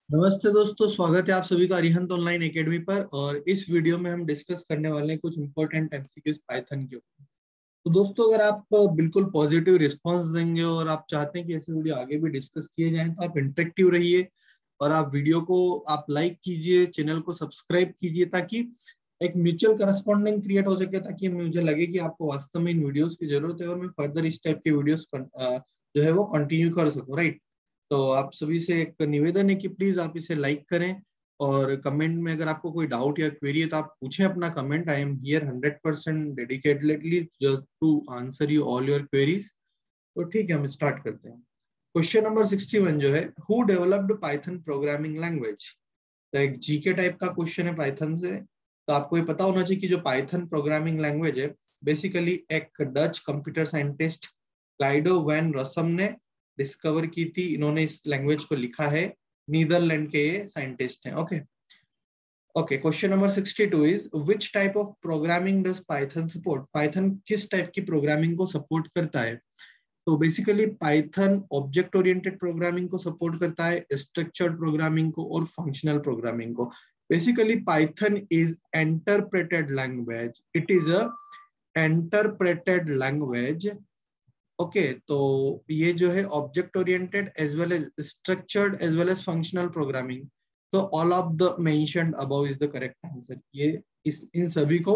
नमस्ते दोस्तों, स्वागत है आप सभी का अरिहंत ऑनलाइन एकेडमी पर। और इस वीडियो में हम डिस्कस करने वाले हैं कुछ इंपॉर्टेंट एमसीक्यूज पाइथन के ऊपर। तो दोस्तों, अगर आप बिल्कुल पॉजिटिव रिस्पांस देंगे और आप चाहते हैं कि ऐसे वीडियो आगे भी डिस्कस किए जाएं, तो आप इंटरेक्टिव रहिए और आप वीडियो को आप लाइक कीजिए, चैनल को सब्सक्राइब कीजिए, ताकि एक म्यूचुअल करस्पॉन्डिंग क्रिएट हो सके, ताकि मुझे लगे कि आपको वास्तव में इन वीडियोस की जरूरत है और मैं फर्दर इस टाइप के वीडियोस जो है वो कंटिन्यू कर सकूं, राइट। तो आप सभी से एक निवेदन है कि प्लीज आप इसे लाइक करें और कमेंट में अगर आपको कोई डाउट या क्वेरी है तो आप पूछें अपना comment. I am here 100% dedicatedly just to answer you all your queries. तो ठीक है, हम स्टार्ट करते हैं। क्वेश्चन नंबर 61 जो है, who developed python programming language. तो एक जीके टाइप का क्वेश्चन है पाइथन से। तो आपको ये पता होना चाहिए कि जो पाइथन प्रोग्रामिंग लैंग्वेज है, बेसिकली एक Dutch computer scientist Guido van Rossum ने डिस्कवर की थी। इन्होंने इस लैंग्वेज को लिखा है, नीदरलैंड के ये साइंटिस्ट हैं। Okay okay, question number 62 is which type of programming does Python support. Python किस टाइप की प्रोग्रामिंग को सपोर्ट करता है। तो basically Python object oriented programming को सपोर्ट करता है, स्ट्रक्चर्ड प्रोग्रामिंग को और फंक्शनल प्रोग्रामिंग को। Basically Python is interpreted language, it is a interpreted language. Okay, तो ये जो है object oriented as well as structured as well as functional programming. तो all of the mentioned above is the correct answer. ये इन सभी को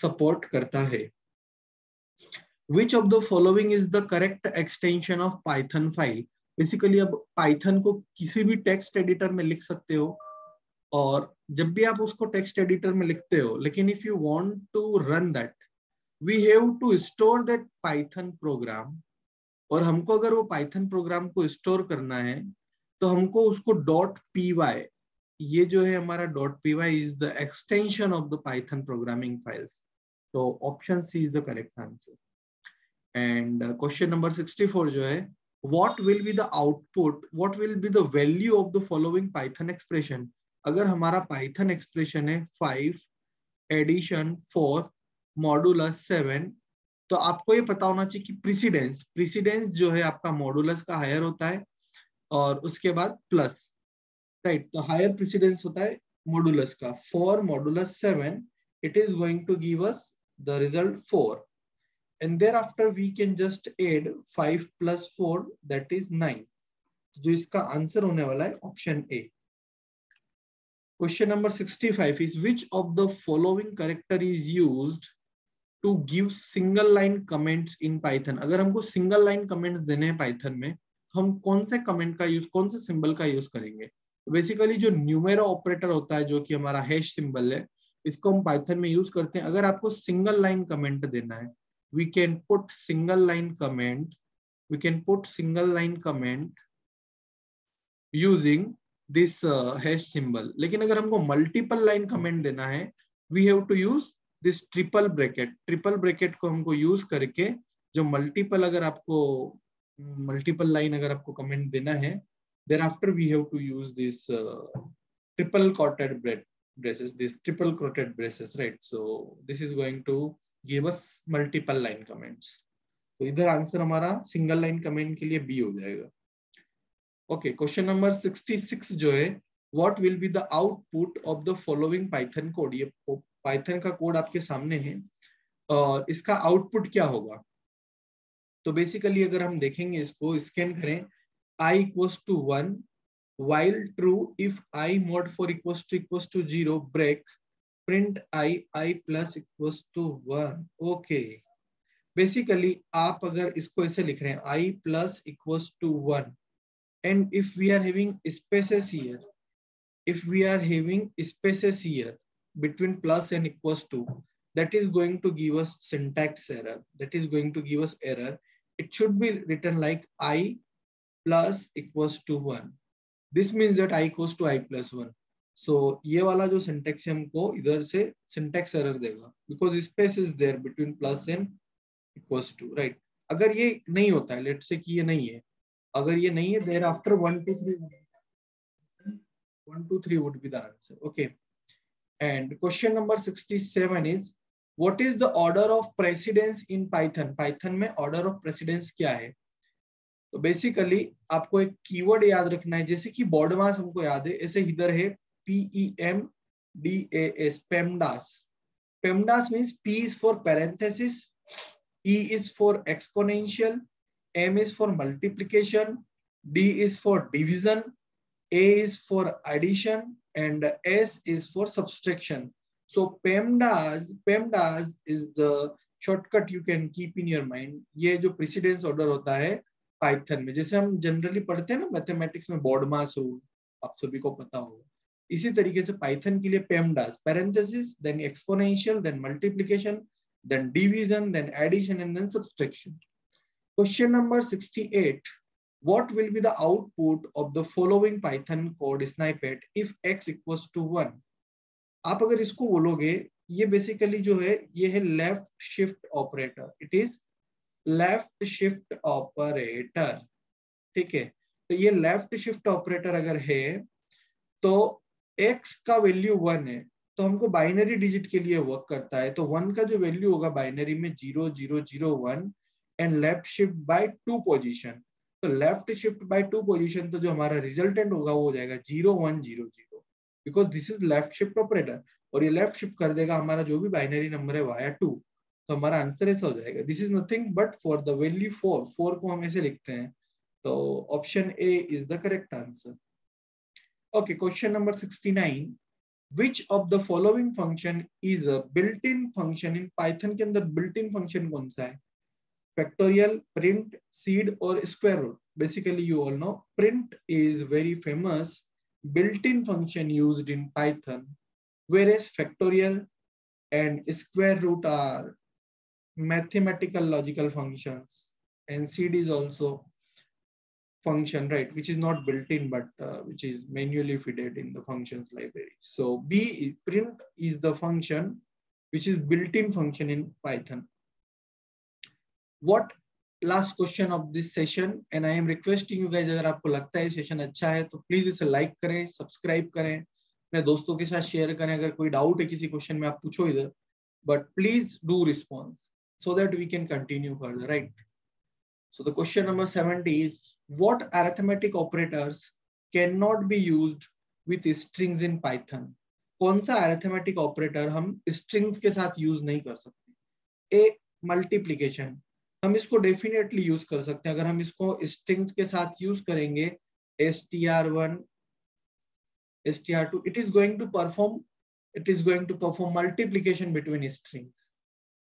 support करता है। Which of the following is the correct extension of Python file? Basically अब Python को किसी भी टेक्स्ट एडिटर में लिख सकते हो, और जब भी आप उसको टेक्स्ट एडिटर में लिखते हो, लेकिन if you want to run that, we have to store that Python program. और हमको अगर वो पाइथन प्रोग्राम को स्टोर करना है तो हमको उसको डॉट पी वाई, ये जो है हमारा dot P Y is the extension of the python programming files. तो option C is the correct answer. And question number 64 जो है, what will be the output, what will be the value of the following python expression। अगर हमारा Python expression है 5 addition 4 modulus 7, तो आपको ये पता होना चाहिए कि प्रीसिडेंस प्रीसिडेंस जो है आपका मॉडुलस का हायर होता है और उसके बाद प्लस, राइट। तो हायर प्रीसिडेंस होता है मॉडुलस का। 4 modulus 7, it is going to give us the result 4, and thereafter we can just add 5 plus 4, that is 9। जो इसका आंसर होने वाला है option A. Question number 65 is which of the following character is used to give single line comments in Python. अगर हमको single line comments देने हैं Python में, हम कौन से कमेंट का यूज, कौन से सिंबल का यूज करेंगे। तो बेसिकली जो न्यूमेरो ऑपरेटर होता है, जो कि हमारा हैश सिंबल है, इसको हम पाइथन में यूज करते हैं अगर आपको सिंगल लाइन कमेंट देना है। we can put single line comment, we can put single line comment using this hash symbol। लेकिन अगर हमको मल्टीपल लाइन कमेंट देना है, we have to use this triple bracket. Triple bracket को हमको use करके जो मल्टीपल, अगर आपको मल्टीपल लाइन अगर आपको कमेंट देना है, thereafter we have to use this triple quoted braces, this triple quoted braces, right। So this is going to give us multiple line comments। तो इधर आंसर हमारा सिंगल लाइन कमेंट के लिए B हो जाएगा। ओके, क्वेश्चन नंबर 66 जो है, what will be the output of the following Python code. ये पाइथन का कोड आपके सामने है और इसका आउटपुट क्या होगा। तो बेसिकली अगर हम देखेंगे, इसको स्कैन करें, i equals to 1 while true if I mod 4 equals to 0 break print I plus equals to 1। Okay, basically आप अगर इसको ऐसे लिख रहे हैं I plus equals to 1, and if we are having spaces here, if we are having spaces here between plus and equals to, that is going to give us syntax error, that is going to give us error। It should be written like I plus equals to 1, this means that I equals to I plus 1। so ये वाला जो syntax है हमको इधर से syntax error देगा, because space is there between plus and equals to, right. अगर ये नहीं होता है, लेट्स से कि ये नहीं है, अगर ये नहीं है, there after 1 2 3 1 2 3 would be the answer। okay, and question number 67 is what is the order of precedence in python। python में order of precedence क्या है। तो बेसिकली आपको एक कीवर्ड याद रखना है, जैसे कि बॉडमास हमको याद है, ऐसे इधर है PEMDAS, PEMDAS. PEMDAS means P is for parenthesis, E is for exponential, M is for multiplication, D is for division, A is for addition, and S is for subtraction. So PEMDAS is the shortcut you can keep in your mind. ये जो precedence order होता है Python में, जैसे हम generally पढ़ते हैं ना मैथमेटिक्स में बॉडमास रूल, आप सभी को पता होगा, इसी तरीके से पाइथन के लिए PEMDAS, parenthesis, then exponential, then multiplication, then division, then addition, and then subtraction. Question number 68. What will be the output of the following Python code snippet if x equals to 1? आप अगर इसको बोलोगे, ये basically जो है ये है left shift operator. It is left shift operator. ठीक है, तो ये लेफ्ट शिफ्ट ऑपरेटर अगर है तो x का वैल्यू 1 है, तो हमको बाइनरी डिजिट के लिए वर्क करता है. तो 1 का जो वैल्यू होगा बाइनरी में 0 0 0 1 and left shift by 2 position. तो लेफ्ट शिफ्ट बाय 2 पोजीशन, तो जो हमारा रिजल्टेंट होगा वो हो जाएगा 0 1 0 0, because this is left shift operator. और ये लेफ्ट शिफ्ट कर देगा हमारा जो भी बाइनरी नंबर है वाया 2. तो हमारा आंसर ऐसा हो जाएगा. This is nothing but for the value 4 को हम ऐसे लिखते हैं. तो option A is the correct answer. Okay, question number 69. Which of the following function is a built-in function in Python? के अंदर built-in function कौन सा है? Factorial, print, seed और square root. Basically, you all know print is very famous built-in function used in Python, whereas factorial and square root are mathematical logical functions, and seed is also function, right, which is not built in but which is manually fed in the functions library. So print is the function which is built-in function in Python. What last question of this session, and I am requesting you guys, अगर आपको लगता है session अच्छा है तो please इसे like करें, subscribe करें, अपने दोस्तों के साथ शेयर करें. अगर कोई डाउट है किसी क्वेश्चन में आप पूछो इधर, but please do response so that we can continue further, right? So the question number 70 is, what arithmetic operators cannot be used with strings in Python? कौन सा arithmetic operator हम strings के साथ use नहीं कर सकते? A, multiplication. हम इसको definitely use कर सकते हैं. अगर हम इसको strings के साथ use करेंगे, str1, str2, it is going to perform multiplication between strings.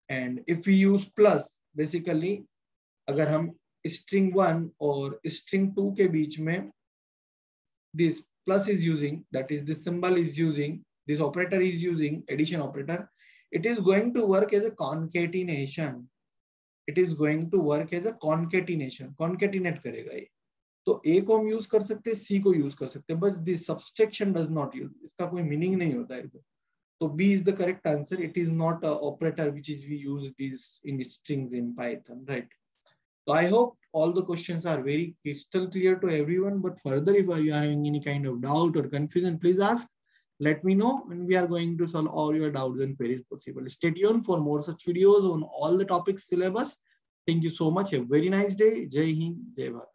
And if we use plus, basically अगर हम string 1 और string 2 के बीच में this plus is using, that is this symbol is using, this operator is using addition operator, it is going to work as a concatenation. It is going to work as a concatenation. Concatenate करेगा ये. तो A को हम use कर सकते हैं, C को use कर सकते हैं, बस this subtraction does not use. इसका कोई मीनिंग नहीं होता है. तो B is the correct answer. It is not a operator which is we use this in strings in Python, right? So I hope all the questions are very crystal clear to everyone, but further if you are having any kind of doubt or confusion, please ask. Let me know and we are going to solve all your doubts and queries possible. Stay tuned for more such videos on all the topics syllabus. Thank you so much. Have a very nice day. Jai Hind, Jai Bharat.